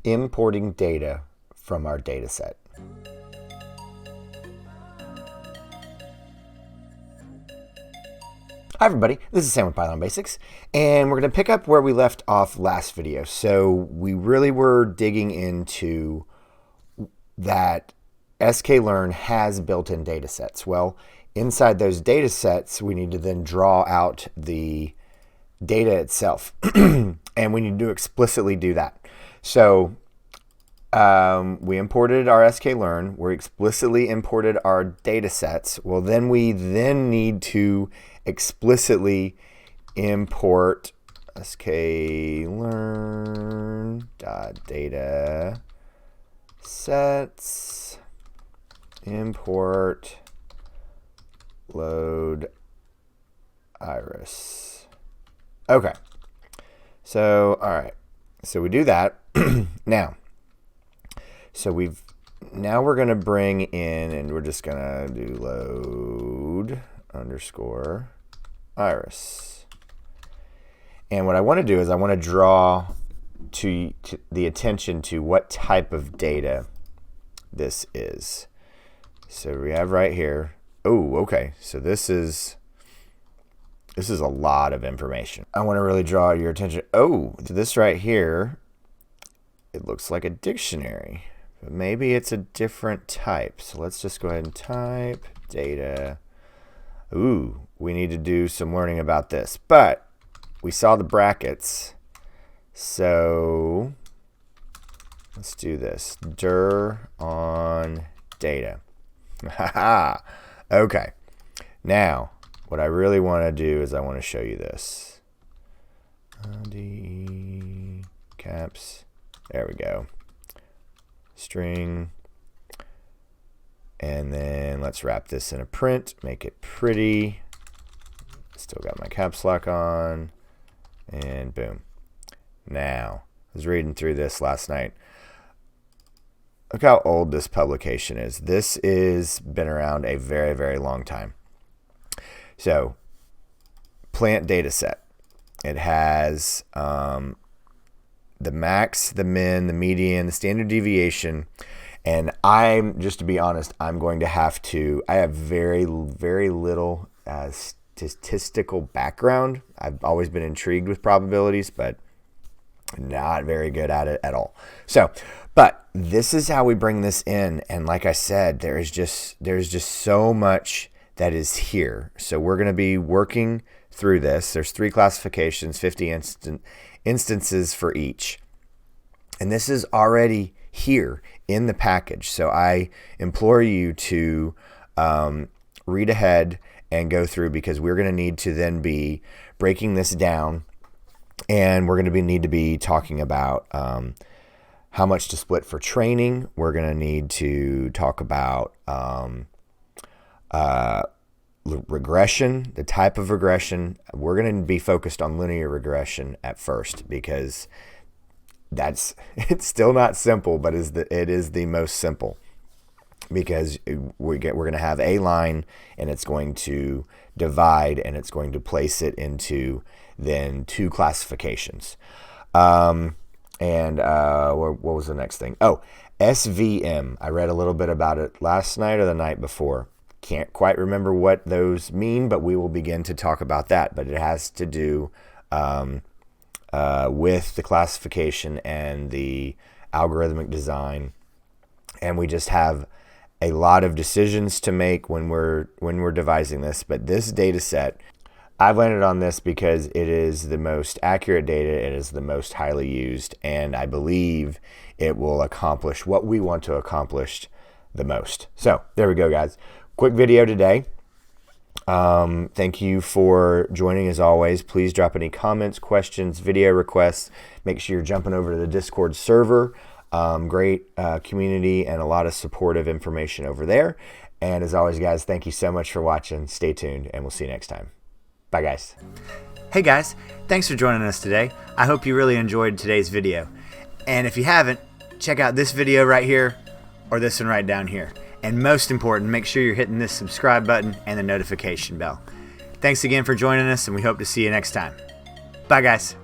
importing data from our data set. Hi everybody, this is Sam with Python Basics, and we're going to pick up where we left off last video. So we really were digging into that Sklearn has built-in data sets. Well, inside those data sets, we need to then draw out the data itself, and we need to explicitly do that. So we imported our Sklearn, we explicitly imported our data sets. Well, then we need to explicitly import sklearn.data sets import load iris. Okay, so all right, so we do that. Now we're going to bring in, and we're just going to do load underscore iris. And what I want to do is I want to draw to the attention to what type of data this is. So we have right here. Oh, okay. So this is a lot of information. I want to really draw your attention. Oh, this right here, it looks like a dictionary. But maybe it's a different type. So let's just go ahead and type data. Ooh, we need to do some learning about this. But we saw the brackets. So let's do this. Dir on data. Haha. Okay. Now, what I really want to do is I want to show you this. D caps. There we go. String. And then let's wrap this in a print, make it pretty. Still got my caps lock on, and boom. Now, I was reading through this last night. Look how old this publication is. This is been around a very, very long time. So, plant data set. It has the max, the min, the median, the standard deviation. And I'm, just to be honest, I'm going to have to, I have very, very little statistical background. I've always been intrigued with probabilities, but not very good at it at all. So, but this is how we bring this in. And like I said, there's just so much that is here. So we're going to be working through this. There's 3 classifications, 50 instances for each. And this is already here in the package. So I implore you to read ahead and go through, because we're going to need to then be breaking this down, and we're going to need to be talking about how much to split for training. We're going to need to talk about regression, the type of regression. We're going to be focused on linear regression at first, because it's still not simple, but it is the most simple, because we're going to have a line, and it's going to divide, and it's going to place it into then 2 classifications. What was the next thing? Oh, SVM. I read a little bit about it last night or the night before. Can't quite remember what those mean, but we will begin to talk about that. But it has to do with the classification and the algorithmic design, and we just have a lot of decisions to make when we're devising this. But this data set, I've landed on this because it is the most accurate data, it is the most highly used, and I believe it will accomplish what we want to accomplish the most. So there we go, guys. Quick video today. Thank you for joining as always. Please drop any comments, questions, video requests. Make sure you're jumping over to the Discord server. Great community and a lot of supportive information over there. And as always, guys, thank you so much for watching. Stay tuned, and we'll see you next time. Bye, guys. Hey guys, thanks for joining us today. I hope you really enjoyed today's video. And if you haven't, check out this video right here or this one right down here. And most important, make sure you're hitting this subscribe button and the notification bell. Thanks again for joining us, and we hope to see you next time. Bye guys.